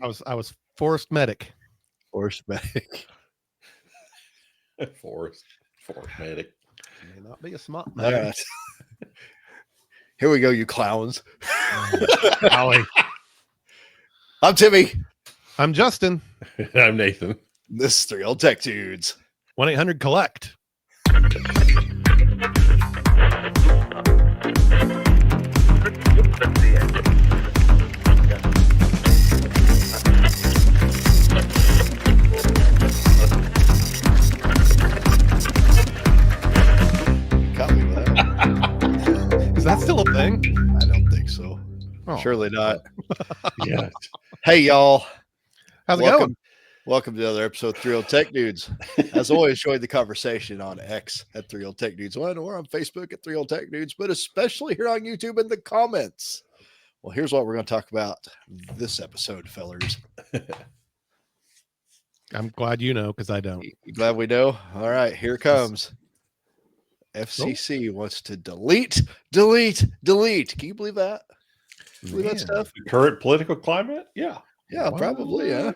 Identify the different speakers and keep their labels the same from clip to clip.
Speaker 1: I was forced medic.
Speaker 2: Force medic.
Speaker 3: Force medic.
Speaker 1: May not be a smart
Speaker 2: All
Speaker 1: man.
Speaker 2: right. Here we go, you clowns.
Speaker 1: Golly.
Speaker 2: I'm Timmy.
Speaker 1: I'm Justin.
Speaker 3: I'm Nathan.
Speaker 2: This is Three Old Tech Dudes.
Speaker 1: 1-800-COLLECT.
Speaker 2: Caught me with that.
Speaker 1: Is that still a thing?
Speaker 2: I don't think so.
Speaker 1: Oh.
Speaker 2: Surely not.
Speaker 3: Yeah.
Speaker 2: Hey, y'all.
Speaker 1: How's it going?
Speaker 2: Welcome to another episode of Three Old Tech Dudes. As always, enjoyed the conversation on X at Three Old Tech Dudes 1 or on Facebook at Three Old Tech Dudes, but especially here on YouTube in the comments. Well, here's what we're going to talk about this episode, fellers.
Speaker 1: I'm glad you know because I don't.
Speaker 2: You glad we know? All right, here it comes. FCC wants to delete. Can you believe that? Believe that
Speaker 1: Man.
Speaker 2: stuff?
Speaker 3: The current political climate? Yeah.
Speaker 2: Yeah,
Speaker 1: What?
Speaker 2: probably. Yeah.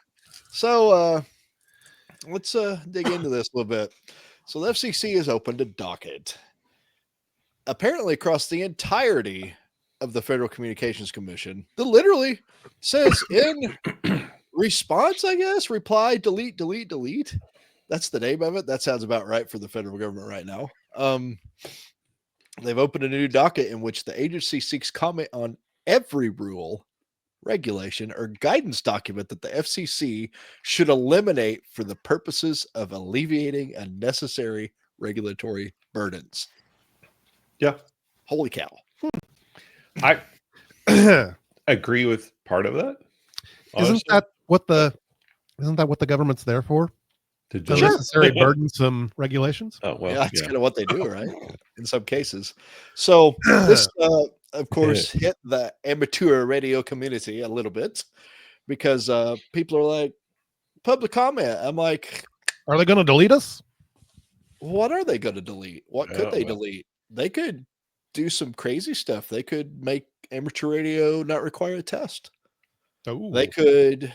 Speaker 2: So let's dig into this a little bit. So the FCC has opened a docket, apparently across the entirety of the Federal Communications Commission, that literally says in response, I guess, reply, delete. That's the name of it. That sounds about right for the federal government right now. They've opened a new docket in which the agency seeks comment on every rule, regulation, or guidance document that the FCC should eliminate for the purposes of alleviating unnecessary regulatory burdens.
Speaker 3: Yeah.
Speaker 2: Holy cow.
Speaker 3: I agree with part of that.
Speaker 1: Isn't
Speaker 3: honestly.
Speaker 1: that what the government's there for?
Speaker 3: To
Speaker 1: The
Speaker 3: just-
Speaker 1: necessary burdensome regulations?
Speaker 3: Oh, well,
Speaker 2: Yeah, that's
Speaker 3: yeah.
Speaker 2: kind of what they do, right? In some cases. So this, of course, hit the amateur radio community a little bit because people are like, public comment. I'm like,
Speaker 1: Are they going to delete us?
Speaker 2: what are they going to delete? What could
Speaker 3: Yeah,
Speaker 2: they
Speaker 3: well.
Speaker 2: delete? They could do some crazy stuff. They could make amateur radio not require a test.
Speaker 1: Oh,
Speaker 2: They could,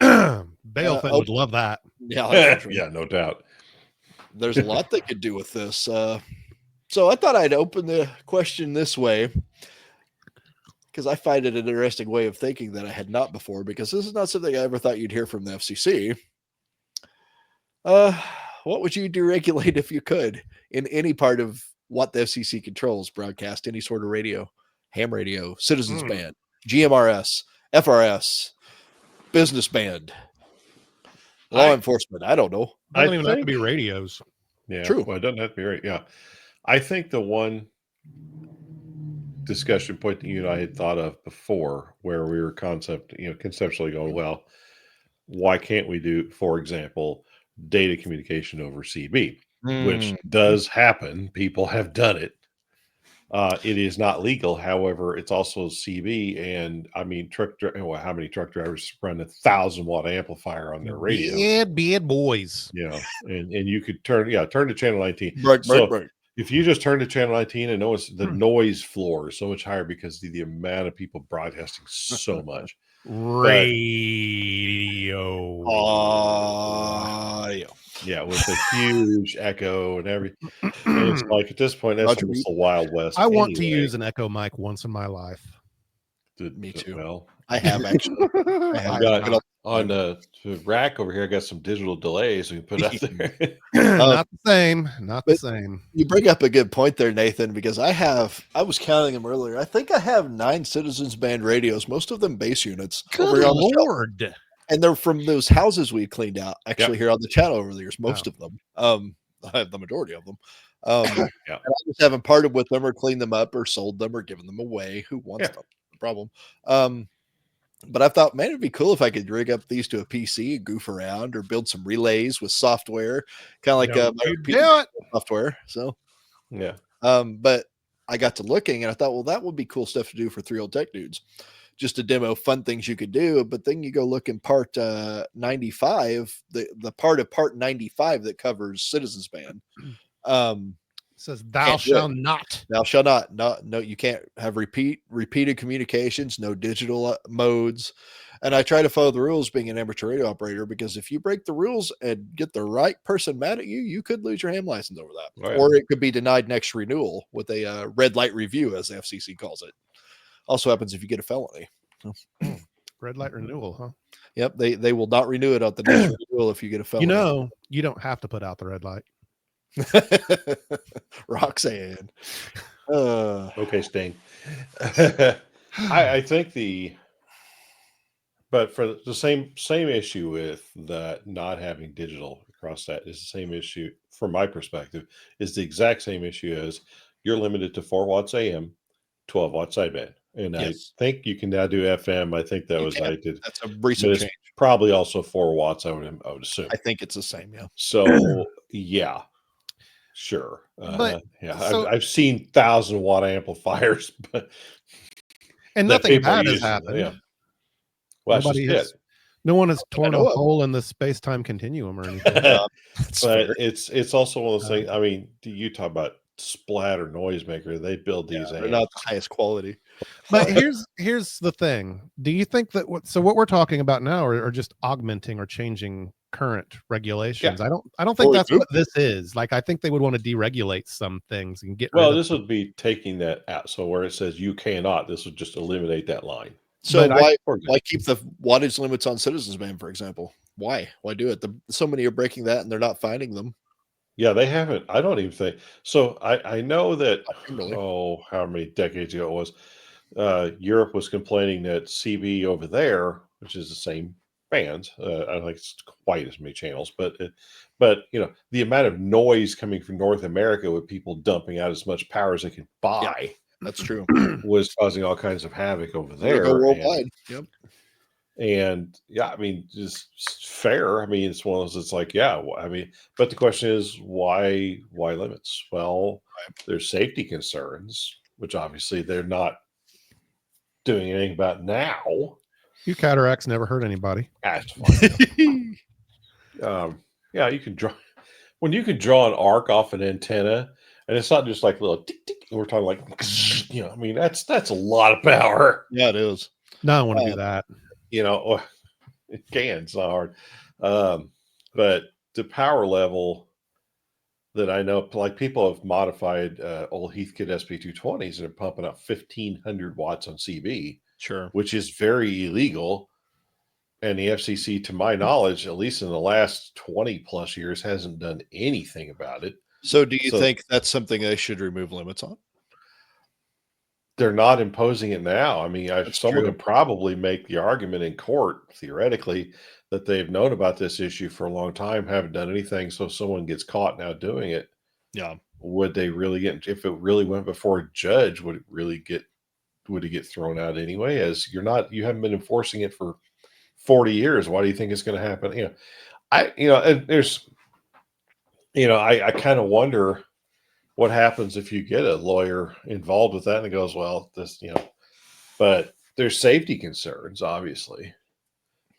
Speaker 1: Balefin would love that.
Speaker 2: yeah, that's for sure.
Speaker 3: Yeah, no doubt.
Speaker 2: There's a lot they could do with this. So I thought I'd open the question this way because I find it an interesting way of thinking that I had not before, because this is not something I ever thought you'd hear from the FCC. What would you deregulate if you could in any part of what the FCC controls, broadcast, any sort of radio, ham radio, citizens band, GMRS, FRS, business band, law enforcement? I don't know.
Speaker 1: Doesn't
Speaker 3: I
Speaker 1: even have to
Speaker 3: think-
Speaker 1: be radios.
Speaker 3: Yeah.
Speaker 2: True.
Speaker 3: Well, it doesn't have to be right. Yeah. I think the one discussion point that you and I had thought of before, where we were conceptually going, well, why can't we do, for example, data communication over CB, which does happen. People have done it. It is not legal. However, it's also CB. And I mean, how many truck drivers run a 1,000-watt amplifier on their radio?
Speaker 1: Bad boys.
Speaker 3: You know, and you could turn to channel 19.
Speaker 2: Break.
Speaker 3: If you just turn to channel 19 and notice the noise floor is so much higher because the amount of people broadcasting so much.
Speaker 1: Radio.
Speaker 2: Audio.
Speaker 3: Yeah, with a huge echo and everything. And it's like at this point, that's
Speaker 2: Roger.
Speaker 3: almost the Wild West.
Speaker 1: I want to
Speaker 3: anyway.
Speaker 1: use an Echo mic once in my life.
Speaker 2: Me too.
Speaker 3: Well,
Speaker 2: I have actually. I
Speaker 3: I
Speaker 2: have.
Speaker 3: got on the rack over here. I got some digital delays we can put out there.
Speaker 1: Not the same. Not the
Speaker 2: but-
Speaker 1: same.
Speaker 2: You bring up a good point there, Nathan, because I was counting them earlier. I think I have 9 Citizens Band radios, most of them base units. over
Speaker 1: Good
Speaker 2: here on the show.
Speaker 1: Lord.
Speaker 2: And they're from those houses we cleaned out, actually, here on the channel over the years, most of them. I have the majority of them.
Speaker 3: Yeah.
Speaker 2: And I just haven't parted with them or cleaned them up or sold them or given them away. Who wants them? No problem. But I thought, man, it'd be cool if I could rig up these to a PC and goof around or build some relays with software, kind of like my
Speaker 1: You
Speaker 2: PC
Speaker 1: do it.
Speaker 2: software. So,
Speaker 3: Yeah.
Speaker 2: but I got to looking and I thought, well, that would be cool stuff to do for Three Old Tech Dudes, just to demo fun things you could do. But then you go look in part 95, the part of part 95 that covers Citizens Band.
Speaker 1: says thou
Speaker 2: Can't do it.
Speaker 1: shalt not.
Speaker 2: Thou shall not. No, you can't have repeated communications, no digital modes. And I try to follow the rules being an amateur radio operator, because if you break the rules and get the right person mad at you, you could lose your ham license over that.
Speaker 3: Oh, yeah.
Speaker 2: Or it could be denied next renewal with a red light review, as the FCC calls it. Also happens if you get a felony.
Speaker 1: Red light renewal, huh?
Speaker 2: Yep, they will not renew it at the next renewal if you get a felony.
Speaker 1: You know, you don't have to put out the red light.
Speaker 2: Roxanne.
Speaker 3: Okay, Sting. I think but for the same issue with that not having digital across that is the same issue from my perspective, is the exact same issue as you're limited to 4 watts AM, 12 watt sideband. And
Speaker 2: Yes.
Speaker 3: I think you can now do FM. I think that
Speaker 2: You
Speaker 3: was
Speaker 2: can.
Speaker 3: I did.
Speaker 2: That's a
Speaker 3: But
Speaker 2: recent
Speaker 3: it's
Speaker 2: change.
Speaker 3: probably also 4 watts, I would assume.
Speaker 2: I think it's the same, yeah.
Speaker 3: So yeah, sure.
Speaker 1: But
Speaker 3: Yeah,
Speaker 1: so-
Speaker 3: I've seen 1,000-watt amplifiers, but
Speaker 1: And
Speaker 3: that
Speaker 1: nothing
Speaker 3: people
Speaker 1: bad has
Speaker 3: use,
Speaker 1: happened.
Speaker 3: yeah. Well, that's
Speaker 1: Nobody
Speaker 3: just
Speaker 1: has. No one has torn a
Speaker 2: know of.
Speaker 1: hole in the space-time continuum or anything.
Speaker 3: it.
Speaker 2: That's
Speaker 3: But
Speaker 2: fair.
Speaker 3: it's also one of those things. I mean, you talk about splatter noisemaker. They build these
Speaker 2: They're
Speaker 3: amps.
Speaker 2: not the highest quality.
Speaker 1: But here's the thing. Do you think that what we're talking about now are just augmenting or changing current regulations? I don't think
Speaker 2: Or
Speaker 1: that's
Speaker 2: it
Speaker 1: what this is. Like, I think they would want to deregulate some things and get rid
Speaker 3: Well,
Speaker 1: of
Speaker 3: this would be taking that out. So where it says you cannot, this would just eliminate that line.
Speaker 2: So
Speaker 1: But
Speaker 2: why keep the wattage limits on Citizens Band, for example? Why do it? So many are breaking that and they're not finding them.
Speaker 3: Yeah, they haven't. I don't even think so. I know that.
Speaker 2: Kimberly.
Speaker 3: Oh, how many decades ago it was? Europe was complaining that CB over there, which is the same band, I don't think it's quite as many channels, but the amount of noise coming from North America with people dumping out as much power as they can buy
Speaker 2: That's true.
Speaker 3: was causing all kinds of havoc over
Speaker 2: They'll
Speaker 3: there.
Speaker 2: go worldwide. Yep.
Speaker 3: And yeah, I mean, just fair. I mean, it's one of those. It's like, yeah. I mean, but the question is, why limits? Well, there's safety concerns, which obviously they're not doing anything about now.
Speaker 1: you cataracts never hurt anybody.
Speaker 3: That's fine. Yeah, you can draw when you can draw an arc off an antenna, and it's not just like little tick tick. We're talking like, I mean, that's a lot of power.
Speaker 2: Yeah, it is.
Speaker 1: No, I want to do that.
Speaker 3: It can. It's not hard. But the power level that I know, like people have modified old Heathkit SP220s and are pumping up 1,500 watts on CB,
Speaker 2: Sure.
Speaker 3: which is very illegal. And the FCC, to my knowledge, at least in the last 20 plus years, hasn't done anything about it.
Speaker 2: So do you think that's something they should remove limits on?
Speaker 3: They're not imposing it now. I mean, someone
Speaker 2: true.
Speaker 3: could probably make the argument in court, theoretically, that they've known about this issue for a long time, haven't done anything. So if someone gets caught now doing it,
Speaker 2: Yeah.
Speaker 3: would they really get? If it really went before a judge, would it get thrown out anyway? As you haven't been enforcing it for 40 years. Why do you think it's going to happen? I kind of wonder what happens if you get a lawyer involved with that and it goes, well, but there's safety concerns, obviously,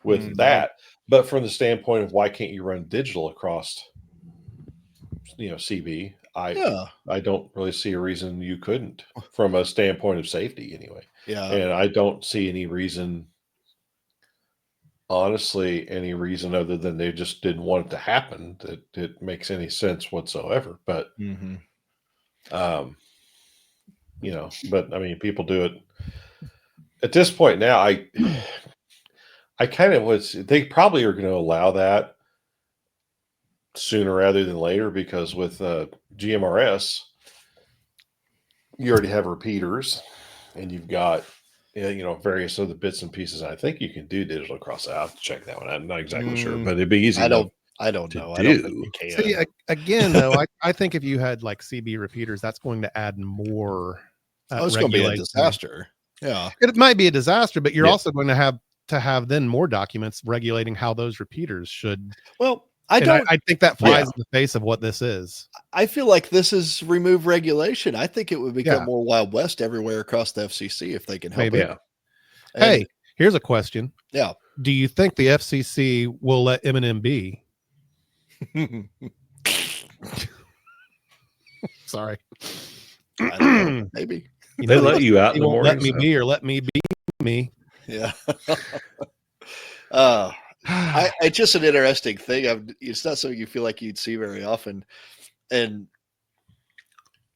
Speaker 3: with that. But from the standpoint of why can't you run digital across, CB, I don't really see a reason you couldn't from a standpoint of safety anyway.
Speaker 2: Yeah.
Speaker 3: And I don't see any reason, honestly, other than they just didn't want it to happen that it makes any sense whatsoever. But but I mean, people do it at this point now. I kind of they probably are going to allow that sooner rather than later, because with GMRS, you already have repeaters and you've got various other bits and pieces. I think you can do digital across that. I'll have to check that one out. I'm not exactly sure, but it'd be easy.
Speaker 2: I don't know.
Speaker 3: Do.
Speaker 2: I don't think you can.
Speaker 1: See, again, though, I think if you had like CB repeaters, that's going to add more.
Speaker 2: It's going to be a disaster. Yeah,
Speaker 1: it might be a disaster, but you're
Speaker 3: Yeah.
Speaker 1: also going to have then more documents regulating how those repeaters should.
Speaker 2: Well,
Speaker 1: I think that flies in the face of what this is.
Speaker 2: I feel like this is remove regulation. I think it would become more Wild West everywhere across the FCC if they can help
Speaker 1: Maybe.
Speaker 2: it.
Speaker 1: Hey, here's a question.
Speaker 2: Yeah.
Speaker 1: Do you think the FCC will let Eminem be? Sorry.
Speaker 2: I don't know. Maybe.
Speaker 3: They let you out in the
Speaker 1: won't let
Speaker 3: morning.
Speaker 1: me be or let me be me.
Speaker 2: Yeah. It's just an interesting thing. It's not something you feel like you'd see very often. And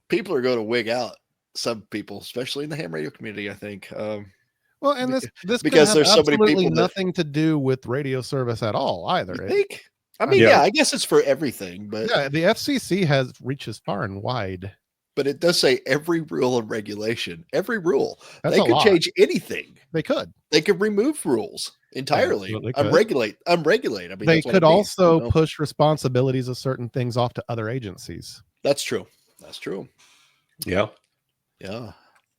Speaker 2: people are going to wig out. Some people, especially in the ham radio community, I think.
Speaker 1: Well, and this could
Speaker 2: because
Speaker 1: have
Speaker 2: there's so many
Speaker 1: absolutely
Speaker 2: people that
Speaker 1: nothing to do with radio service at all either.
Speaker 2: you think. I
Speaker 1: I
Speaker 2: mean,
Speaker 3: mean-
Speaker 2: yeah, I guess it's for everything, but
Speaker 1: Yeah, the FCC has reaches far and wide.
Speaker 2: but it does say every rule and regulation, every rule.
Speaker 1: That's
Speaker 2: They
Speaker 1: a
Speaker 2: could
Speaker 1: lot.
Speaker 2: change anything.
Speaker 1: They could.
Speaker 2: They could remove rules entirely.
Speaker 1: absolutely could.
Speaker 2: Unregulate. I mean,
Speaker 1: They
Speaker 2: that's what
Speaker 1: could
Speaker 2: it means,
Speaker 1: also
Speaker 2: you know?
Speaker 1: push responsibilities of certain things off to other agencies.
Speaker 2: That's true. That's true.
Speaker 3: Yeah.
Speaker 2: Yeah.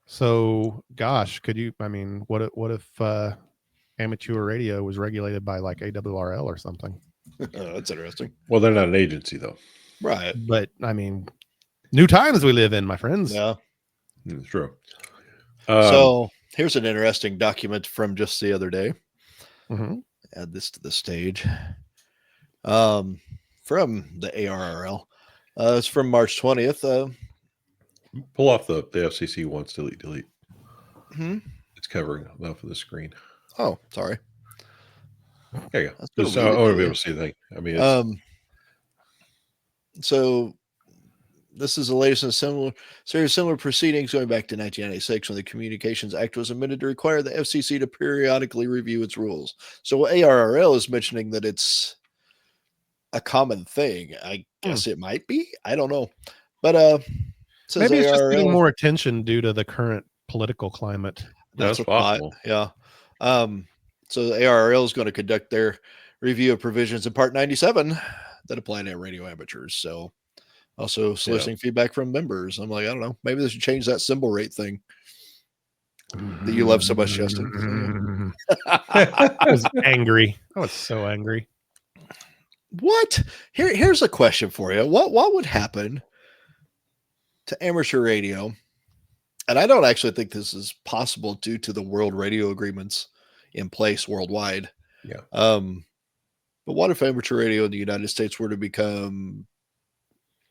Speaker 1: So, gosh, could you? I mean, what if amateur radio was regulated by like ARRL or something?
Speaker 2: That's interesting.
Speaker 3: Well, they're not an agency though.
Speaker 2: Right.
Speaker 1: But I mean, new times we live in, my friends.
Speaker 2: Yeah.
Speaker 3: It's true.
Speaker 2: So here's an interesting document from just the other day.
Speaker 1: Mhm.
Speaker 2: Add this to the stage. From the ARRL. It's from March 20th.
Speaker 3: pull off the FCC wants delete.
Speaker 2: Hmm?
Speaker 3: It's covering enough of the screen.
Speaker 2: Oh, sorry.
Speaker 3: There you go.
Speaker 2: That's gonna
Speaker 3: Just,
Speaker 2: read
Speaker 3: I
Speaker 2: it
Speaker 3: want
Speaker 2: to
Speaker 3: to be
Speaker 2: you.
Speaker 3: able to see the thing. I mean, it's,
Speaker 2: So this is the latest in a similar proceedings going back to 1996 when the Communications Act was amended to require the FCC to periodically review its rules. So ARRL is mentioning that it's a common thing. I guess it might be. I don't know. But it says
Speaker 1: Maybe it's just getting
Speaker 2: ARRL
Speaker 1: more attention due to the current political climate.
Speaker 3: That's
Speaker 2: what I thought.
Speaker 3: possible.
Speaker 2: Yeah. So the ARRL is going to conduct their review of provisions in Part 97 that apply to radio amateurs. So also soliciting feedback from members. I'm like, I don't know. Maybe they should change that symbol rate thing that you love so much, Justin.
Speaker 1: I was angry. I was so angry.
Speaker 2: What? Here's a question for you. What would happen to amateur radio? And I don't actually think this is possible due to the world radio agreements in place worldwide.
Speaker 3: Yeah.
Speaker 2: But what if amateur radio in the United States were to become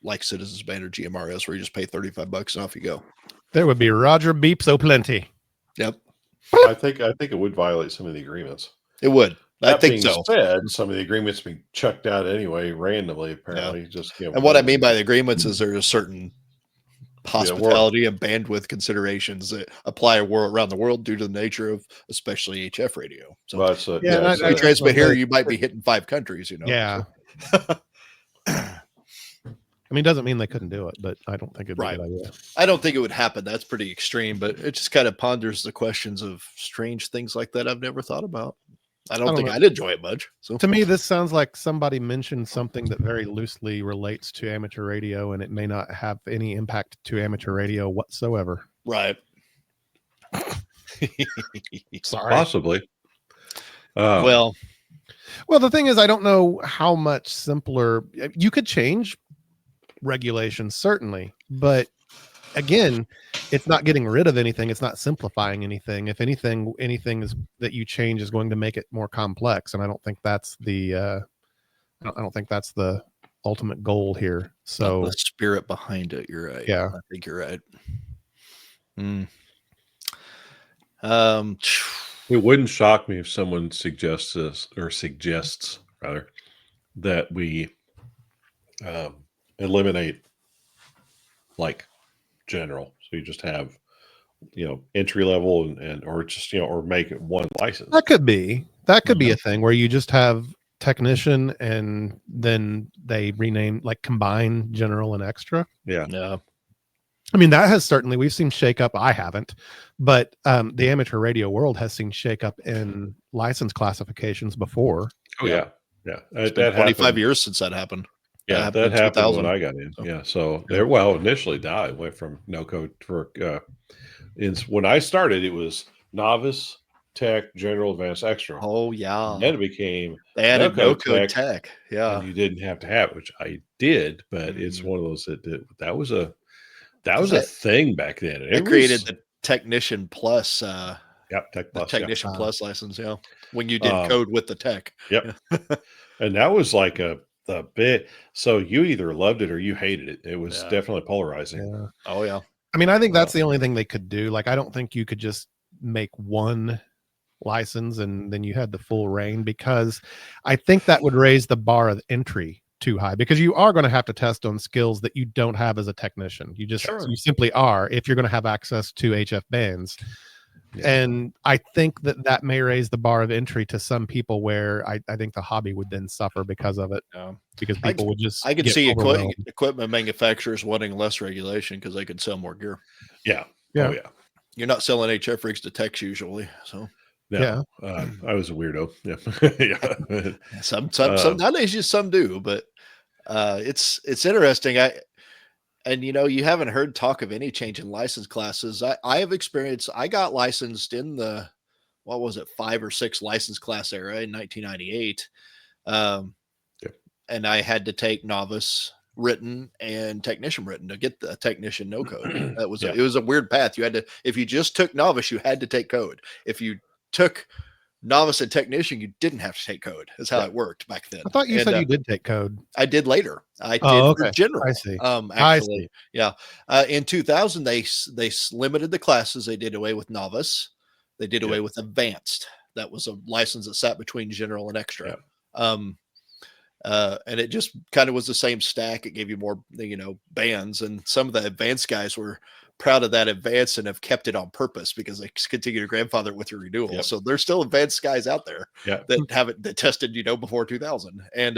Speaker 2: like Citizens Band or GMRS, where you just pay $35 and off you go?
Speaker 1: There would be Roger Beeps O'Plenty.
Speaker 2: Yep,
Speaker 3: I think it would violate some of the agreements.
Speaker 2: it would.
Speaker 3: That
Speaker 2: I think
Speaker 3: being
Speaker 2: so.
Speaker 3: said, some of the agreements being chucked out anyway, randomly, apparently. Just
Speaker 2: And what I mean by the agreements is there's a certain hospitality and bandwidth considerations that apply around the world due to the nature of especially HF radio. So
Speaker 3: well,
Speaker 2: if you transmit here, you might be hitting 5 countries, you know.
Speaker 1: Yeah.
Speaker 2: So.
Speaker 1: I mean, it doesn't mean they couldn't do it, but I don't think it'd be a good idea.
Speaker 2: I don't think it would happen. That's pretty extreme, but it just kind of ponders the questions of strange things like that I've never thought about. I don't think
Speaker 1: know.
Speaker 2: I'd enjoy it much. So
Speaker 1: To me, this sounds like somebody mentioned something that very loosely relates to amateur radio, and it may not have any impact to amateur radio whatsoever.
Speaker 2: right.
Speaker 1: Sorry.
Speaker 3: possibly.
Speaker 2: Well,
Speaker 1: the thing is, I don't know how much simpler you could change regulations, certainly, but again, it's not getting rid of anything. It's not simplifying anything. If anything is that you change is going to make it more complex, and I don't think that's the I don't think that's the ultimate goal here. So
Speaker 2: the spirit behind it, you're right.
Speaker 1: Yeah,
Speaker 2: I think you're right.
Speaker 3: It wouldn't shock me if someone suggests that we eliminate like general. So you just have, entry level and or just, or make it one license.
Speaker 1: that could be a thing where you just have technician and then they rename, like, combine general and extra.
Speaker 2: Yeah.
Speaker 1: I mean, that has certainly, we've seen shake up. I haven't, but the amateur radio world has seen shake up in license classifications before.
Speaker 3: Oh yeah.
Speaker 2: It's been 25 years since that happened.
Speaker 3: Yeah, that happened when I got in. Yeah, so initially I went from no code for when I started, it was novice, tech, general, advanced, extra.
Speaker 2: Oh yeah.
Speaker 3: And then it became
Speaker 2: they added no code tech. Yeah,
Speaker 3: and you didn't have to have it, which I did, but it's one of those that was a thing back then.
Speaker 2: It created the Technician Plus.
Speaker 3: Tech Plus,
Speaker 2: Technician Plus license. Yeah, when you did code with the tech.
Speaker 3: Yep. And that was like the bit. So you either loved it or you hated it. It was
Speaker 2: Yeah.
Speaker 3: definitely polarizing.
Speaker 1: Yeah.
Speaker 2: Oh yeah.
Speaker 1: I mean, I think that's the only thing they could do. Like, I don't think you could just make one license and then you had the full reign, because I think that would raise the bar of entry too high, because you are going to have to test on skills that you don't have as a technician.
Speaker 2: Sure.
Speaker 1: You simply are, if you're going to have access to HF bands.
Speaker 3: Yeah.
Speaker 1: And I think that may raise the bar of entry to some people, where I think the hobby would then suffer because of it,
Speaker 2: Yeah.
Speaker 1: because people would just
Speaker 2: I could
Speaker 1: get
Speaker 2: see
Speaker 1: overwhelmed.
Speaker 2: equipment manufacturers wanting less regulation because they could sell more gear.
Speaker 3: Yeah.
Speaker 1: Yeah.
Speaker 3: Oh yeah.
Speaker 2: You're not selling HF rigs to techs usually, so
Speaker 3: No, I was a weirdo. Yeah. Yeah.
Speaker 2: some nowadays just some do, but it's interesting. You haven't heard talk of any change in license classes. I have experienced. I got licensed in the 5 or 6 license class era in 1998,
Speaker 3: Yep.
Speaker 2: and I had to take novice written and technician written to get the technician no code. That was it was a weird path. You had to, if you just took novice, you had to take code. If you took novice and technician, you didn't have to take code. That's how it worked back then.
Speaker 1: I thought you said you did take code.
Speaker 2: I did later. I did
Speaker 1: okay.
Speaker 2: for general.
Speaker 1: I see.
Speaker 2: Actually,
Speaker 1: see.
Speaker 2: yeah. In 2000, they limited the classes. They did away with novice. They did away with advanced. That was a license that sat between general and extra. And it just kind of was the same stack. It gave you more, bands, and some of the advanced guys were proud of that advance and have kept it on purpose because they continue to grandfather it with your renewal.
Speaker 3: Yep.
Speaker 2: So there's still advanced guys out there that haven't that tested, before 2000. And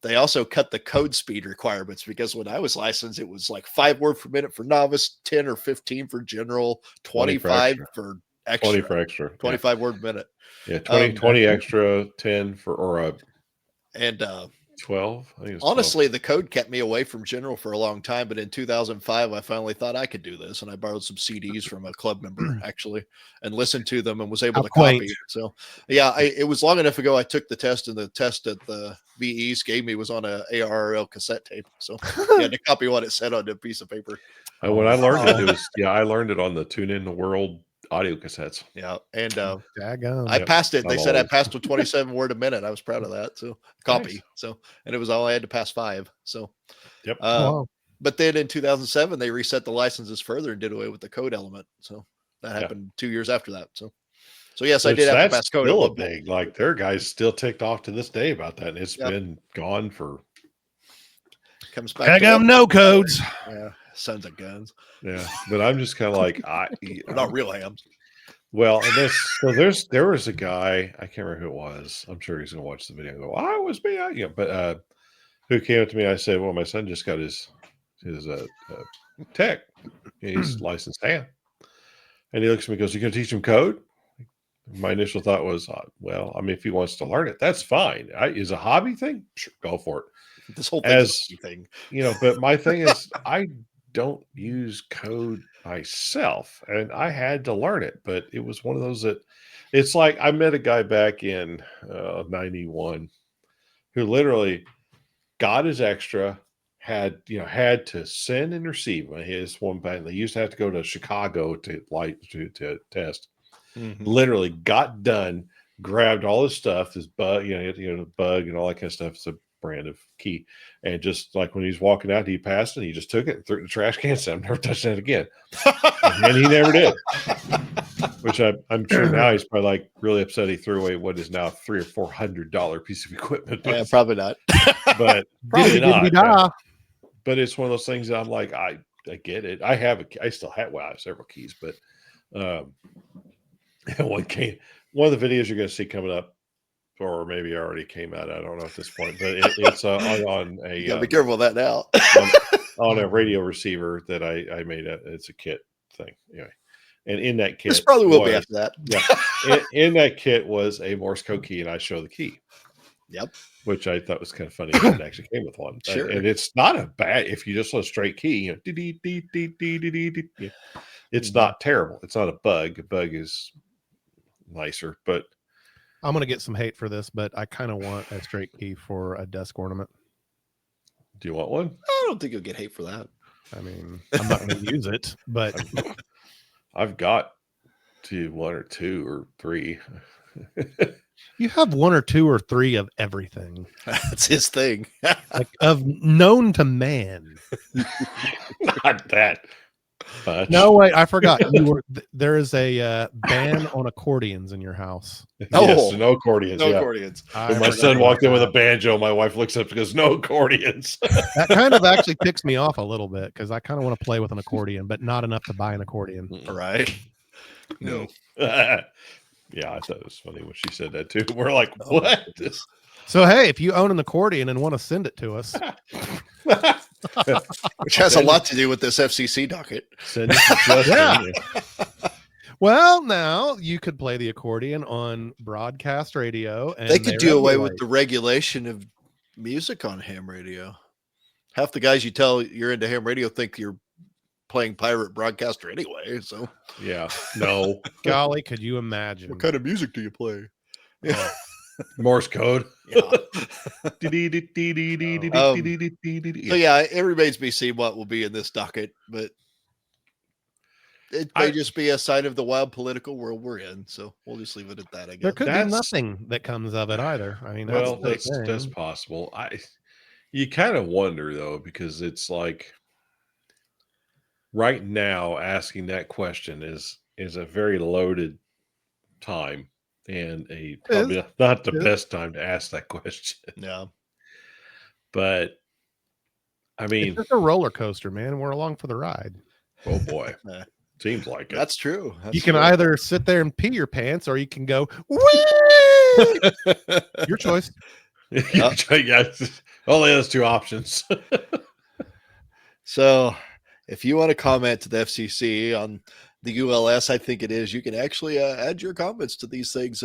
Speaker 2: they also cut the code speed requirements, because when I was licensed, it was like 5 words per minute for novice, 10 or 15 for general, 25 for extra.
Speaker 3: 20 for extra.
Speaker 2: 25 word per minute.
Speaker 3: Yeah, 20 extra, 10 for 12. I think
Speaker 2: Honestly, the code kept me away from general for a long time, but in 2005, I finally thought I could do this, and I borrowed some CDs from a club member actually, and listened to them, and was able to copy. So, it was long enough ago. I took the test, and the test that the VEs gave me was on a ARRL cassette tape, so you had to copy what it said on a piece of paper.
Speaker 3: When I learned it, it was I learned it on the Tune In the World audio cassettes.
Speaker 2: Yeah, and
Speaker 1: I
Speaker 2: passed it. They said I passed with 27 word a minute. I was proud of that. So copy.
Speaker 3: Nice.
Speaker 2: So, and it was all I had to pass 5. So,
Speaker 3: yep.
Speaker 2: But then in 2007, they reset the licenses further and did away with the code element. So that happened 2 years after that. So yes, I did have to pass code.
Speaker 3: Still a big, like, their guys still ticked off to this day about that, and it's been gone for.
Speaker 2: Comes back.
Speaker 1: No codes.
Speaker 2: Yeah, sons of guns.
Speaker 3: Yeah, but I'm just kind of like
Speaker 2: not real hams.
Speaker 3: Well, there was a guy, I can't remember who it was. I'm sure he's gonna watch the video and go, "I was me," but who came up to me? I said, "Well, my son just got his tech. He's licensed hand," and he looks at me and goes, "You gonna teach him code?" My initial thought was, well, I mean, if he wants to learn it, that's fine. Is a hobby thing? Sure, go for it.
Speaker 2: This whole thing,
Speaker 3: but my thing is, I don't use code myself, and I had to learn it, but it was one of those that it's like I met a guy back in 91 who literally got his extra, had to send and receive his one band. They used to have to go to Chicago to test.
Speaker 2: Mm-hmm.
Speaker 3: Literally got done, grabbed all his stuff, his bug, the bug and all that kind of stuff. It's a brand of key, and just like when he's walking out, he passed it. He just took it and threw it in the trash can. Said, "I'm never touching it again," and he never did. Which I'm sure now he's probably like really upset. He threw away what is now $300 or $400 piece of equipment. But,
Speaker 2: yeah, probably not.
Speaker 3: But
Speaker 1: probably not.
Speaker 3: But it's one of those things that I'm like, I get it. I still have I have several keys, but one of the videos you're going to see coming up, or maybe already came out, I don't know at this point, but it's on a
Speaker 2: you gotta be careful of that now.
Speaker 3: on a radio receiver that I made. It's a kit thing anyway, and in that kit,
Speaker 2: this probably will be after that.
Speaker 3: Yeah, in that kit was a Morse code key, and I show the key.
Speaker 2: Yep,
Speaker 3: which I thought was kind of funny. It actually came with one,
Speaker 2: sure.
Speaker 3: And it's not a bad if you just want a straight key. It's not terrible. It's not a bug. A bug is nicer, but
Speaker 1: I'm gonna get some hate for this, but I kind of want a straight key for a desk ornament.
Speaker 3: Do you want one?
Speaker 2: I don't think you'll get hate for that.
Speaker 1: I mean, I'm not going to use it, but
Speaker 3: I've got 1 or 2 or 3.
Speaker 1: You have 1 or 2 or 3 of everything,
Speaker 2: That's his thing.
Speaker 1: like of known to man.
Speaker 3: Not that much.
Speaker 1: No, wait, I forgot. There is a ban on accordions in your house.
Speaker 3: Yes, no accordions.
Speaker 2: No
Speaker 3: Yeah.
Speaker 2: accordions.
Speaker 3: When my son walked in with a banjo, my wife looks up and goes, "No accordions."
Speaker 1: That kind of actually ticks me off a little bit because I kind of want to play with an accordion, but not enough to buy an accordion.
Speaker 2: Right. No.
Speaker 3: Yeah, I thought it was funny when she said that too. We're like, what?
Speaker 1: So hey, if you own an accordion and want to send it to us,
Speaker 2: Which has a lot to do with this FCC docket.
Speaker 3: Send us a Justin.
Speaker 1: Yeah. Well, now you could play the accordion on broadcast radio. And
Speaker 2: They could do away with the regulation of music on ham radio. Half the guys you tell you're into ham radio think you're playing pirate broadcaster anyway. So
Speaker 3: Yeah, no.
Speaker 1: Golly, could you imagine?
Speaker 2: what kind of music do you play? Yeah.
Speaker 3: Morse code.
Speaker 2: Yeah.
Speaker 3: So
Speaker 2: So yeah, it remains to be seen what will be in this docket, but it may just be a sign of the wild political world we're in. So we'll just leave it at that, I
Speaker 1: There
Speaker 2: guess.
Speaker 1: could be nothing that comes of it either. I mean,
Speaker 3: well,
Speaker 1: that's
Speaker 3: that's possible. You kind of wonder though, because it's like right now asking that question is a very loaded time and probably not the best time to ask that question.
Speaker 2: Yeah.
Speaker 3: But I mean,
Speaker 1: it's just a roller coaster, man. We're along for the ride.
Speaker 3: Oh boy. Seems like it.
Speaker 2: That's true.
Speaker 1: You can either sit there and pee your pants or you can go, whee! Your choice.
Speaker 3: Yeah, only those 2 options.
Speaker 2: So if you want to comment to the FCC on the ULS, I think it is, you can actually add your comments to these things.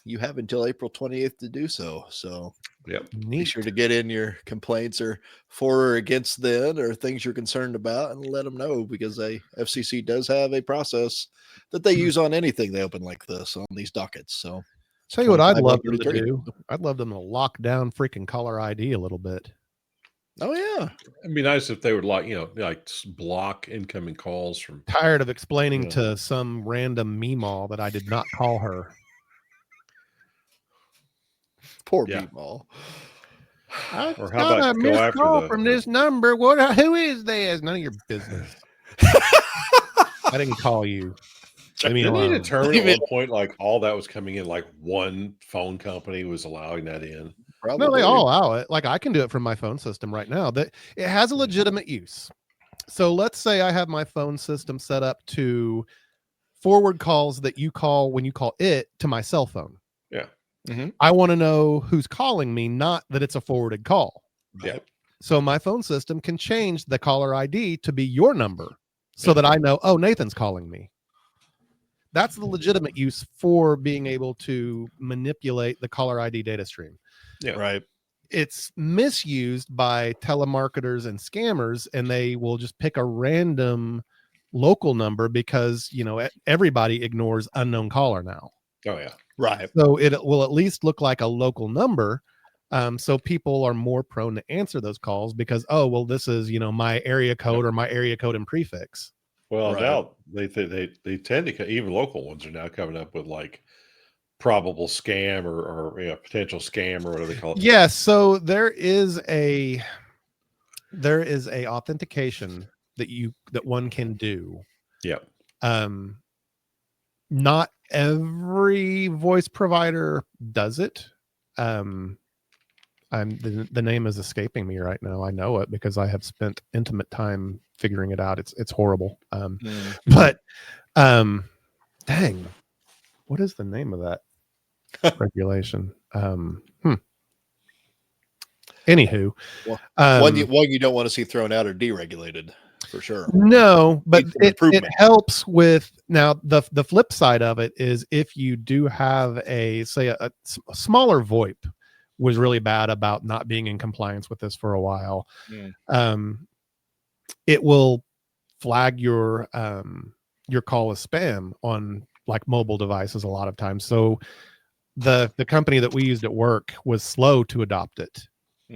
Speaker 2: You have until April 28th to do so. So
Speaker 3: yep.
Speaker 2: Be sure to get in your complaints or for or against them or things you're concerned about and let them know, because FCC does have a process that they use on anything they open like this on these dockets. So
Speaker 1: tell you what I'd love them to do. I'd love them to lock down freaking caller ID a little bit.
Speaker 2: Oh yeah,
Speaker 3: it'd be nice if they would like block incoming calls from.
Speaker 1: Tired of explaining to some random meemaw that I did not call her.
Speaker 2: Poor meatball.
Speaker 3: Or how about go after
Speaker 1: call from this number? Who is this? None of your business. I didn't call you.
Speaker 3: Didn't they determine at one point like all that was coming in, like one phone company was allowing that in?
Speaker 2: Probably.
Speaker 1: No, they all allow it. Like I can do it from my phone system right now. That it has a legitimate use. So let's say I have my phone system set up to forward calls that you call when you call it to my cell phone.
Speaker 3: Yeah.
Speaker 2: Mm-hmm.
Speaker 1: I want to know who's calling me, not that it's a forwarded call.
Speaker 3: Yeah.
Speaker 1: So my phone system can change the caller ID to be your number so that I know, oh, Nathan's calling me. That's the legitimate use for being able to manipulate the caller ID data stream.
Speaker 3: Yeah.
Speaker 2: Right.
Speaker 1: It's misused by telemarketers and scammers, and they will just pick a random local number because, everybody ignores unknown caller now.
Speaker 3: Oh, yeah.
Speaker 2: Right.
Speaker 1: So it will at least look like a local number. So people are more prone to answer those calls because, oh, well, this is, my area code or my area code and prefix.
Speaker 3: Well, now they tend to, even local ones are now coming up with like probable scam or potential scam or whatever they call it.
Speaker 1: Yes. So there is a authentication that one can do.
Speaker 3: Yeah.
Speaker 1: Not every voice provider does it. The name is escaping me right now. I know it because I have spent intimate time figuring it out. It's horrible. But dang, what is the name of that regulation? Anywho,
Speaker 2: one you don't want to see thrown out or deregulated for sure.
Speaker 1: No, but it helps with now the flip side of it is if you do have a smaller VoIP was really bad about not being in compliance with this for a while. It will flag your call as spam on like mobile devices a lot of times. So the company that we used at work was slow to adopt it.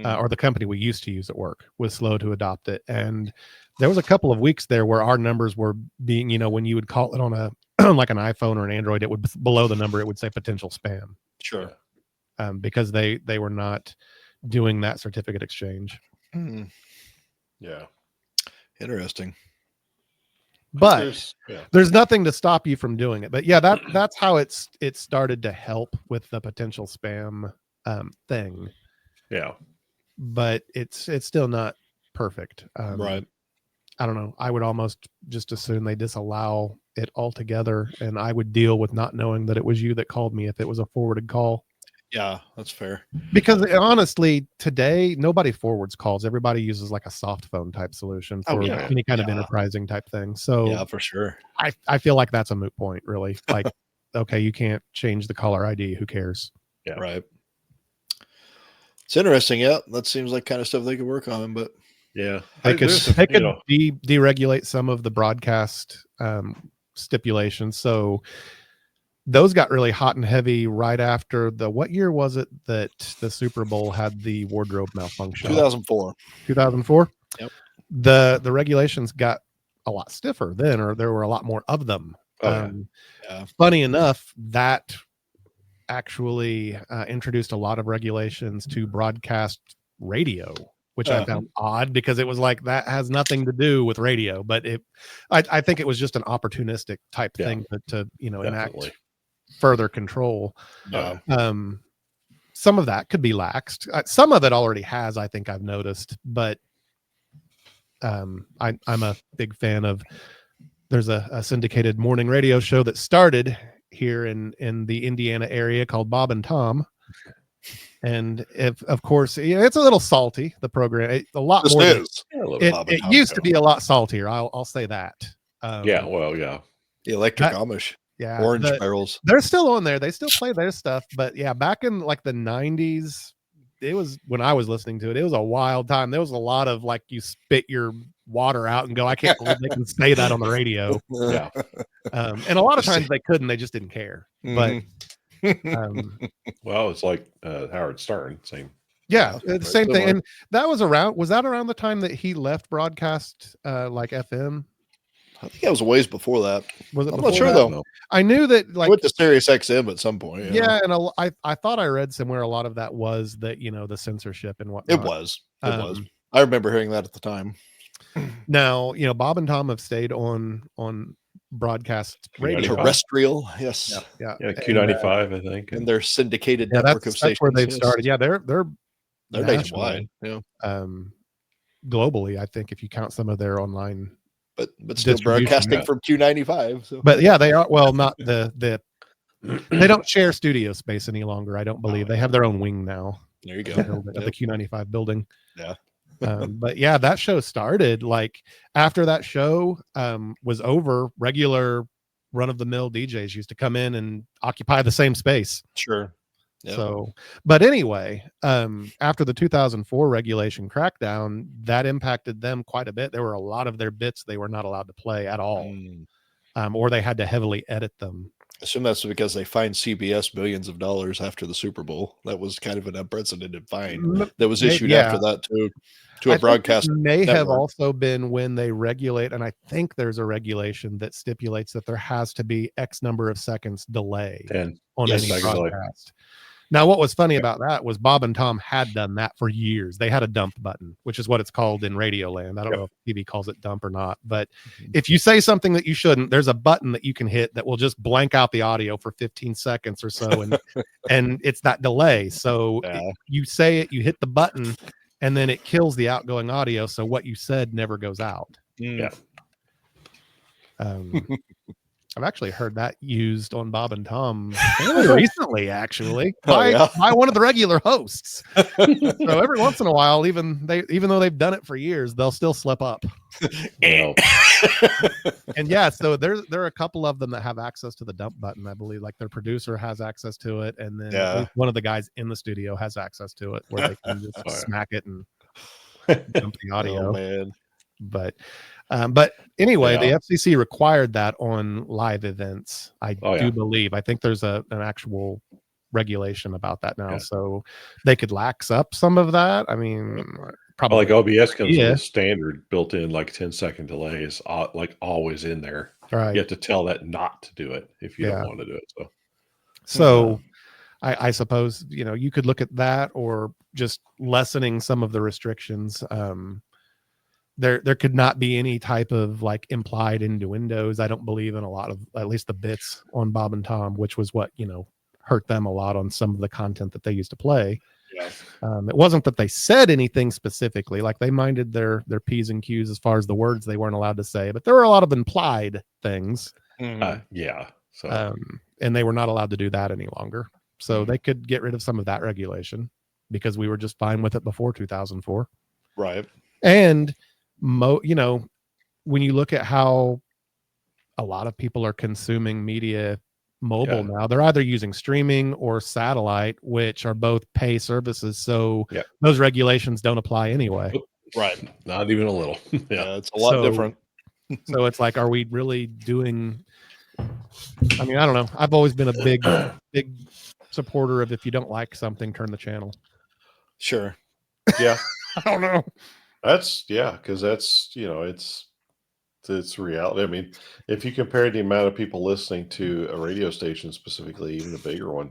Speaker 1: Or the company we used to use at work was slow to adopt it. And there was a couple of weeks there where our numbers were being, when you would call it on like an iPhone or an Android, it would below the number, it would say potential spam.
Speaker 2: Sure.
Speaker 1: Because they were not doing that certificate exchange.
Speaker 3: Yeah.
Speaker 2: Interesting.
Speaker 1: But there's nothing to stop you from doing it. But yeah, that's how it started to help with the potential spam thing.
Speaker 3: Yeah.
Speaker 1: But it's still not perfect.
Speaker 2: Right.
Speaker 1: I don't know. I would almost just assume they disallow it altogether, and I would deal with not knowing that it was you that called me if it was a forwarded call.
Speaker 2: Yeah, that's fair.
Speaker 1: Because honestly, today nobody forwards calls. Everybody uses like a soft phone type solution for any kind of enterprising type thing. So
Speaker 2: yeah, for sure.
Speaker 1: I feel like that's a moot point, really. Like, okay, you can't change the caller ID. Who cares?
Speaker 2: Yeah, right. It's interesting. Yeah, that seems like kind of stuff they could work on, but
Speaker 3: yeah,
Speaker 1: they could deregulate some of the broadcast stipulations. So those got really hot and heavy right after what year was it that the Super Bowl had the wardrobe malfunction?
Speaker 2: 2004.
Speaker 1: 2004?
Speaker 2: Yep.
Speaker 1: The regulations got a lot stiffer then, or there were a lot more of them. Funny enough, that actually introduced a lot of regulations to broadcast radio, which I found odd because it was like that has nothing to do with radio, but I think it was just an opportunistic type thing to enact further control. Some of that could be laxed. Some of it already has, I think I've noticed, but I'm a big fan of, there's a syndicated morning radio show that started here in the Indiana area called Bob and Tom. And of course, it's a little salty, the program, a lot more. It used to be a lot saltier. I'll say that.
Speaker 2: The Electric Amish.
Speaker 1: Yeah,
Speaker 2: Orange barrels.
Speaker 1: They're still on there. They still play their stuff. But yeah, back in like the 90s, it was when I was listening to it, it was a wild time. There was a lot of like you spit your water out and go, I can't believe they can say that on the radio.
Speaker 3: Yeah.
Speaker 1: And a lot of times they couldn't, they just didn't care. But
Speaker 3: well, it's like Howard Stern, same.
Speaker 1: Yeah, the same thing. And that was that around the time that he left broadcast like FM?
Speaker 2: I think that was a ways before that.
Speaker 1: Was it?
Speaker 2: I'm not sure though.
Speaker 3: No.
Speaker 1: I knew that like
Speaker 2: went to Sirius XM at some point.
Speaker 1: Yeah, and I thought I read somewhere a lot of that was that the censorship and whatnot.
Speaker 2: It was. I remember hearing that at the time.
Speaker 1: Now Bob and Tom have stayed on broadcast radio,
Speaker 2: terrestrial. Yes.
Speaker 1: Yeah.
Speaker 3: Q95, I think,
Speaker 2: and their syndicated network of stations.
Speaker 1: That's where they've started. Yeah, they're
Speaker 2: nationwide. Yeah.
Speaker 1: Globally, I think if you count some of their online.
Speaker 2: But still broadcasting from Q95. So.
Speaker 1: But yeah, they are. Well, not the they don't share studio space any longer. I don't believe they have their own wing now.
Speaker 2: There you go.
Speaker 1: At the Q95 building.
Speaker 2: Yeah.
Speaker 1: But yeah, that show started like after that show was over. Regular run-of-the-mill DJs used to come in and occupy the same space.
Speaker 2: Sure. Yep.
Speaker 1: So, but anyway, after the 2004 regulation crackdown, that impacted them quite a bit. There were a lot of their bits they were not allowed to play at all, or they had to heavily edit them.
Speaker 2: I assume that's because they fined CBS billions of dollars after the Super Bowl. That was kind of an unprecedented fine that was issued after that to a broadcast.
Speaker 1: May have also been when they regulate, and I think there's a regulation that stipulates that there has to be X number of seconds delay on any broadcast. Now, what was funny about that was Bob and Tom had done that for years. They had a dump button, which is what it's called in radio land. I don't know if TV calls it dump or not, but if you say something that you shouldn't, there's a button that you can hit that will just blank out the audio for 15 seconds or so. And it's that delay. So you say it, you hit the button, and then it kills the outgoing audio. So what you said never goes out.
Speaker 3: Yeah.
Speaker 1: I've actually heard that used on Bob and Tom fairly recently, actually, by one of the regular hosts. So every once in a while, even though they've done it for years, they'll still slip up. And yeah, so there are a couple of them that have access to the dump button. I believe like their producer has access to it, and then one of the guys in the studio has access to it, where they can just smack it and dump the audio.
Speaker 2: Oh, man.
Speaker 1: But anyway, the FCC required that on live events. I do believe. I think there's an actual regulation about that now, so they could lax up some of that. I mean, probably
Speaker 3: like OBS comes with a standard built-in like 10-second delay is like always in there.
Speaker 1: Right.
Speaker 3: You have to tell that not to do it if you
Speaker 1: Yeah.
Speaker 3: don't want to do it.
Speaker 1: So I suppose, you could look at that or just lessening some of the restrictions. There could not be any type of like implied innuendos. I don't believe in a lot of, at least the bits on Bob and Tom, which was what, hurt them a lot on some of the content that they used to play.
Speaker 2: Yeah.
Speaker 1: It wasn't that they said anything specifically, like they minded their P's and Q's as far as the words they weren't allowed to say, but there were a lot of implied things.
Speaker 3: Yeah. So
Speaker 1: And they were not allowed to do that any longer. So they could get rid of some of that regulation because we were just fine with it before 2004.
Speaker 2: Right.
Speaker 1: And when you look at how a lot of people are consuming media mobile now, they're either using streaming or satellite, which are both pay services. So those regulations don't apply anyway.
Speaker 2: Right.
Speaker 3: Not even a little.
Speaker 2: Yeah, it's a lot different.
Speaker 1: So it's like, are we really doing? I mean, I don't know. I've always been a big supporter of, if you don't like something, turn the channel.
Speaker 2: Sure.
Speaker 3: Yeah.
Speaker 1: I don't know.
Speaker 3: That's because that's it's reality. I mean, if you compare the amount of people listening to a radio station, specifically, even a bigger one,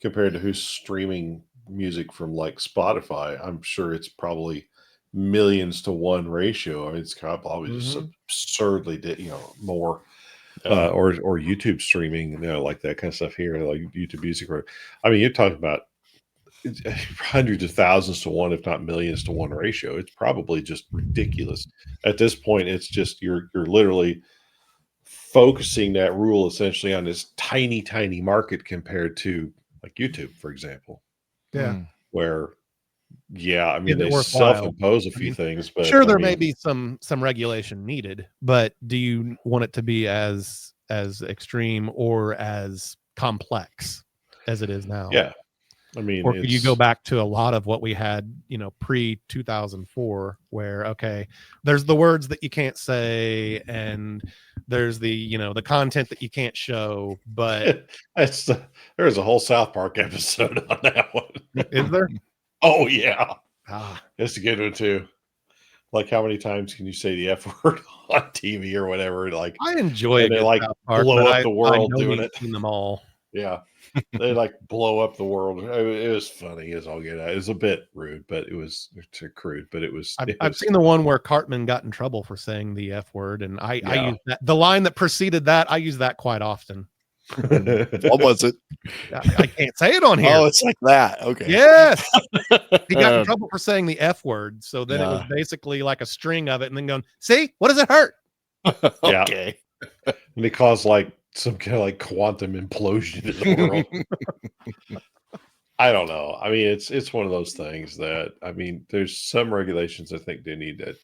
Speaker 3: compared to who's streaming music from like Spotify, I'm sure it's probably millions to one ratio. I mean, it's probably just absurdly, more. Or YouTube streaming, like that kind of stuff here, like YouTube Music. I mean, you're talking about hundreds of thousands to one, if not millions to one ratio. It's probably just ridiculous. At this point, it's just you're literally focusing that rule essentially on this tiny, tiny market compared to like YouTube, for example.
Speaker 1: Yeah.
Speaker 3: Where, I mean, they
Speaker 1: worthwhile?
Speaker 3: self-impose a few things, but
Speaker 1: sure, there may be some regulation needed, but do you want it to be as extreme or as complex as it is now?
Speaker 3: Yeah. I mean,
Speaker 1: or could you go back to a lot of what we had, pre 2004, where, okay, there's the words that you can't say, and there's the, the content that you can't show, but
Speaker 3: there's a whole South Park episode on that one.
Speaker 1: Is there?
Speaker 3: Oh yeah.
Speaker 1: Ah,
Speaker 3: It's a good one too. Like, how many times can you say the F word on TV or whatever? Like,
Speaker 1: I enjoy it.
Speaker 3: they like
Speaker 1: South Park,
Speaker 3: blow
Speaker 1: but
Speaker 3: up the world
Speaker 1: I
Speaker 3: doing it.
Speaker 1: seen them all.
Speaker 3: Yeah. They like blow up the world. It was funny as all get out. It was a bit rude, but it was too crude. But it was.
Speaker 1: I've seen the one where Cartman got in trouble for saying the F word, and I use that. The line that preceded that, I use that quite often.
Speaker 2: What was it?
Speaker 1: I can't say it on here.
Speaker 2: Oh, it's like that. Okay.
Speaker 1: Yes. He got in trouble for saying the F word. So then it was
Speaker 2: Yeah.
Speaker 1: basically like a string of it, and then going, see, what does it hurt?
Speaker 3: Yeah.
Speaker 2: Okay.
Speaker 3: And it caused like some kind of like quantum implosion in the world. I don't know. I mean, it's one of those things that, I mean, there's some regulations I think they need to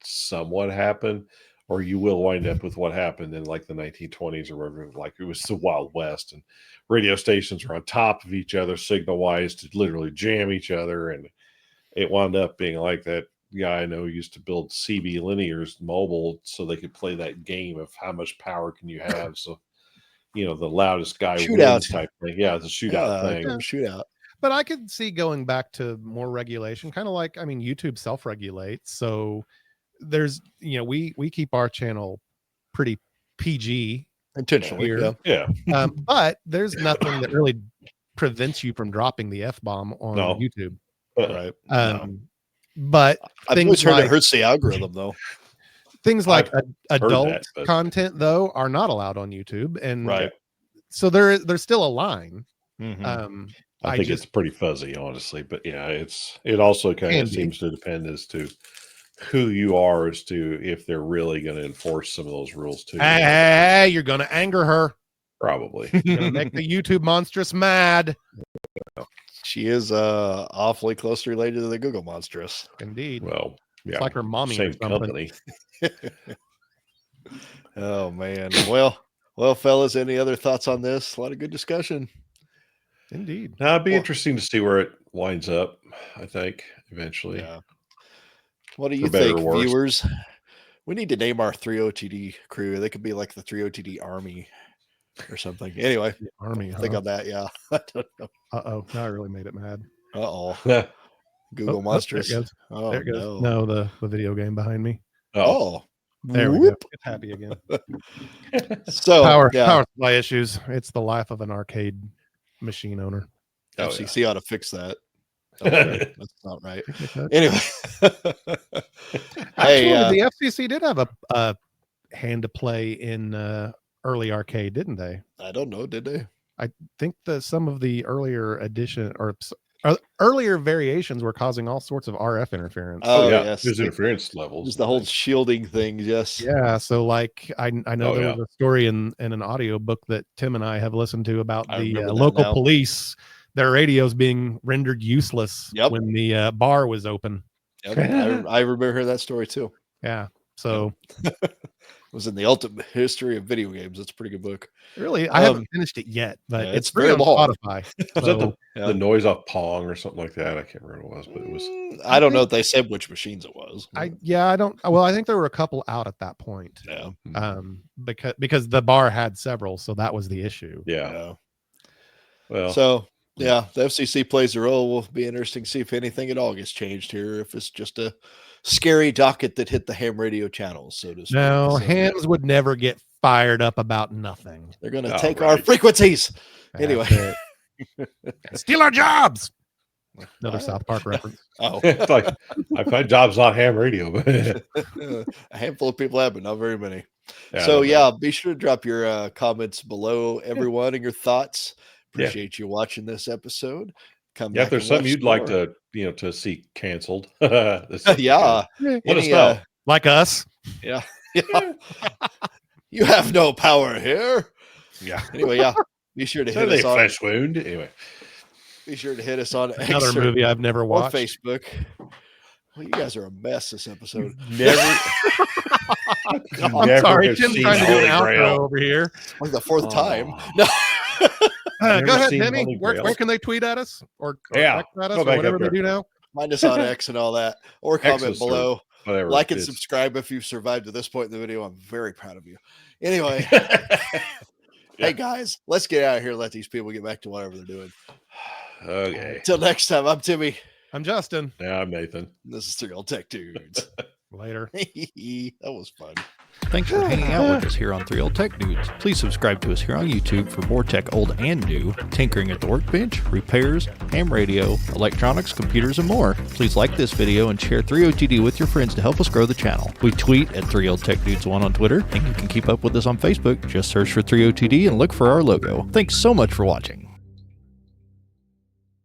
Speaker 3: somewhat happen, or you will wind up with what happened in like the 1920s or whatever. Like, it was the Wild West, and radio stations were on top of each other signal wise to literally jam each other, and it wound up being like that guy I know used to build CB linears mobile so they could play that game of how much power can you have. So, the loudest guy wins type thing. Yeah, it's a shootout thing.
Speaker 2: Shootout.
Speaker 1: But I could see going back to more regulation, kind of like, I mean, YouTube self-regulates. So there's, we keep our channel pretty PG
Speaker 2: Intentionally.
Speaker 1: here.
Speaker 3: Yeah.
Speaker 1: But there's nothing that really prevents you from dropping the F-bomb on YouTube.
Speaker 2: Right.
Speaker 1: But
Speaker 2: I've always heard it hurts the algorithm, though.
Speaker 1: Things like adult
Speaker 3: that,
Speaker 1: content, though, are not allowed on YouTube, and so there's still a line.
Speaker 3: I think it's pretty fuzzy, honestly, but yeah, it also kind of seems to depend as to who you are, as to if they're really going to enforce some of those rules too.
Speaker 1: Hey, you're going to anger her.
Speaker 3: Probably.
Speaker 1: You're going to make the YouTube monstrous mad.
Speaker 2: She is awfully closely related to the Google monstrous.
Speaker 1: Indeed.
Speaker 3: Well, yeah,
Speaker 1: it's like her mommy
Speaker 3: same
Speaker 1: or something.
Speaker 3: company.
Speaker 2: Oh man. Well, fellas, any other thoughts on this? A lot of good discussion.
Speaker 1: Indeed.
Speaker 3: Now, it'd be interesting to see where it winds up, I think, eventually.
Speaker 2: Yeah. What do you think, viewers? We need to name our 3OTD crew. They could be like the 3OTD Army or something. Anyway,
Speaker 1: the Army.
Speaker 2: Think of that. Yeah. I don't know.
Speaker 1: Uh-oh. Now I really made it mad.
Speaker 2: Google monstrous.
Speaker 1: There it goes.
Speaker 2: Oh,
Speaker 1: there it goes. No, the video game behind me.
Speaker 2: Oh.
Speaker 1: There we go.
Speaker 2: Whoop.
Speaker 1: It's happy again.
Speaker 2: So
Speaker 1: Power
Speaker 2: yeah,
Speaker 1: power supply issues. It's the life of an arcade machine owner.
Speaker 3: Oh,
Speaker 2: FCC ought to fix that. Oh, wait, that's not right. Anyway,
Speaker 1: Actually,
Speaker 2: hey,
Speaker 1: the FCC did have a hand to play in early arcade, didn't they?
Speaker 2: I don't know, did they?
Speaker 1: I think that some of the earlier edition or earlier variations were causing all sorts of RF interference.
Speaker 3: Oh, yeah.
Speaker 2: Yes,
Speaker 3: There's interference levels.
Speaker 2: just the whole shielding thing. Yes.
Speaker 1: Yeah, so like I know
Speaker 3: Oh,
Speaker 1: there
Speaker 3: yeah.
Speaker 1: was a story in an audio book that Tim and I have listened to about
Speaker 2: I
Speaker 1: the
Speaker 2: remember that
Speaker 1: local
Speaker 2: now.
Speaker 1: police, their radios being rendered useless
Speaker 2: Yep.
Speaker 1: when the bar was open.
Speaker 2: Yep, I remember hearing that story too.
Speaker 1: Yeah, so
Speaker 2: It was in the ultimate history of video games. It's a pretty good book.
Speaker 1: really, I haven't finished it yet, but
Speaker 2: yeah,
Speaker 1: it's
Speaker 2: it's
Speaker 1: free
Speaker 2: very
Speaker 1: on
Speaker 2: long.
Speaker 1: Spotify.
Speaker 3: Was that
Speaker 1: So,
Speaker 3: the noise off Pong or something like that? I can't remember what it was, but it was.
Speaker 2: I don't know if they said which machines it was.
Speaker 1: I don't. Well, I think there were a couple out at that point.
Speaker 2: Yeah.
Speaker 1: Because the bar had several, so that was the issue.
Speaker 3: Yeah.
Speaker 2: Yeah.
Speaker 3: Well,
Speaker 2: So yeah, the FCC plays a role. Will be interesting to see if anything at all gets changed here. If it's just a scary docket that hit the ham radio channels, so to speak.
Speaker 1: No,
Speaker 2: So,
Speaker 1: hams would never get fired up about nothing.
Speaker 2: they're going to
Speaker 3: Oh,
Speaker 2: take our
Speaker 3: right.
Speaker 2: frequencies.
Speaker 1: That's
Speaker 2: Anyway.
Speaker 1: it. Steal our jobs. Another
Speaker 2: Ah.
Speaker 1: South Park reference.
Speaker 2: Oh,
Speaker 3: it's like I find jobs on ham radio, but
Speaker 2: a handful of people have, but not very many.
Speaker 3: Yeah,
Speaker 2: So
Speaker 3: I don't know.
Speaker 2: yeah, be sure to drop your comments below, everyone, and your thoughts.
Speaker 3: Yeah.
Speaker 2: Appreciate you watching this episode. Come
Speaker 3: Yeah,
Speaker 2: back
Speaker 3: if there's
Speaker 2: and
Speaker 3: something
Speaker 2: watch
Speaker 3: you'd like
Speaker 2: more.
Speaker 3: to to see canceled,
Speaker 2: Yeah.
Speaker 3: let us
Speaker 2: Any,
Speaker 3: know.
Speaker 1: Like us.
Speaker 2: Yeah. You have no power here.
Speaker 3: Yeah,
Speaker 2: Anyway, yeah. Be sure to
Speaker 3: so
Speaker 2: hit
Speaker 3: they
Speaker 2: us on.
Speaker 3: flesh wound anyway.
Speaker 2: Be sure to hit us on
Speaker 1: Another
Speaker 2: X or
Speaker 1: movie I've never watched.
Speaker 2: Facebook. Well, you guys are a mess this episode.
Speaker 3: Never.
Speaker 1: I'm
Speaker 3: never
Speaker 1: sorry,
Speaker 3: have
Speaker 1: Tim's
Speaker 3: seen
Speaker 1: trying to do an
Speaker 3: Holy
Speaker 1: outro
Speaker 3: Grail.
Speaker 1: over here.
Speaker 2: Like the fourth time.
Speaker 3: Oh.
Speaker 2: No.
Speaker 3: Never
Speaker 1: Go ahead,
Speaker 3: seen
Speaker 1: Timmy.
Speaker 3: Holy
Speaker 1: Where
Speaker 3: Grail.
Speaker 1: can they tweet at us or
Speaker 3: Yeah,
Speaker 1: text at us
Speaker 3: go
Speaker 1: or
Speaker 3: back
Speaker 1: whatever
Speaker 3: up
Speaker 1: they
Speaker 3: there.
Speaker 1: do now?
Speaker 2: Find us on X and all that. Or
Speaker 3: X
Speaker 2: comment
Speaker 3: is
Speaker 2: below.
Speaker 3: Whatever.
Speaker 2: Like and
Speaker 3: it is.
Speaker 2: subscribe if you've survived to this point in the video. I'm very proud of you. Anyway, hey guys, let's get out of here and let these people get back to whatever they're doing.
Speaker 3: Okay.
Speaker 2: Until next time, I'm Timmy.
Speaker 1: I'm Justin.
Speaker 3: Now I'm Nathan.
Speaker 2: This is 3 Old Tech Dudes.
Speaker 1: Later.
Speaker 2: That was fun.
Speaker 4: Thanks for hanging out with us here on 3 Old Tech Dudes. Please subscribe to us here on YouTube for more tech old and new, tinkering at the workbench, repairs, ham radio, electronics, computers, and more. Please like this video and share 3OTD with your friends to help us grow the channel. We tweet at 3 Old Tech Dudes 1 on Twitter, and you can keep up with us on Facebook. Just search for 3OTD and look for our logo. Thanks so much for watching.